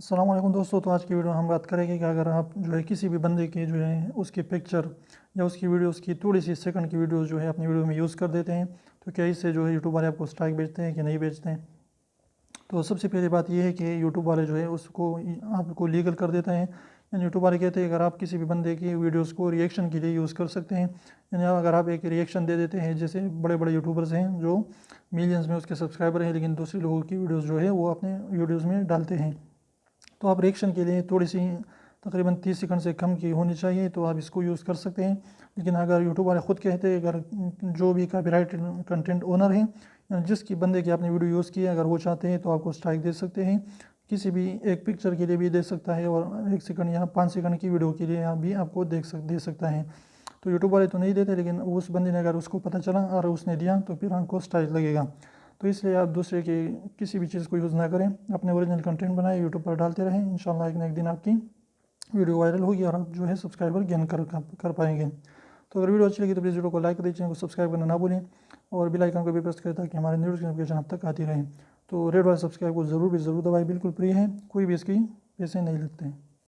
अस्सलाम वालेकुम दोस्तों। तो आज की वीडियो में हम बात करेंगे कि अगर आप जो है किसी भी बंदे की जो है उसकी पिक्चर या उसकी वीडियोस की थोड़ी सी सेकंड की वीडियोस जो है अपनी वीडियो में यूज़ कर देते हैं तो क्या इससे जो है यूट्यूब वाले आपको स्ट्राइक भेजते हैं कि नहीं भेजते हैं। तो सबसे पहली बात यह है कि यूट्यूब वाले जो है उसको आपको लीगल कर देते हैं। यानी यूट्यूब वाले कहते हैं अगर आप किसी भी बंदे की वीडियोस को रिएक्शन के लिए यूज़ कर सकते हैं, यानी अगर आप एक रिएक्शन दे देते हैं, जैसे बड़े बड़े यूट्यूबर्स हैं जो मिलियंस में उसके सब्सक्राइबर हैं लेकिन दूसरे लोगों की वीडियोज़ जो है वो अपने वीडियोज़ में डालते हैं, तो आप रिएक्शन के लिए थोड़ी सी तकरीबन 30 सेकंड से कम की होनी चाहिए तो आप इसको यूज़ कर सकते हैं। लेकिन अगर यूट्यूब वाले ख़ुद कहते हैं अगर जो भी कॉपीराइट कंटेंट ओनर हैं जिसकी बंदे की आपने वीडियो यूज़ की है अगर वो चाहते हैं तो आपको स्ट्राइक दे सकते हैं। किसी भी एक पिक्चर के लिए भी दे सकता है और 1 सेकंड या 5 सेकंड की वीडियो के लिए भी आपको दे सकता है। तो यूट्यूब वाले तो नहीं देते, लेकिन उस बंदे ने अगर उसको पता चला और उसने दिया तो फिर आपको स्ट्राइक लगेगा। तो इसलिए आप दूसरे के किसी भी चीज़ को यूज़ ना करें, अपने ओरिजिनल कंटेंट बनाएं, यूट्यूब पर डालते रहें। इंशाल्लाह एक ना एक दिन आपकी वीडियो वायरल होगी और आप जो है सब्सक्राइबर गेन कर पाएंगे। तो अगर वीडियो अच्छी लगी तो प्लीज़ वीडियो को लाइक कर दीजिए, चैनल को सब्सक्राइब करना ना भूलें और बेल आइकन को भी प्रेस करें ताकि हमारे न्यूज़ की नोटिफिकेशन आप तक आती रहे। तो रेड वाले सब्सक्राइब को ज़रूर दबाएं, बिल्कुल फ्री है, कोई भी इसकी पैसे नहीं लगते हैं।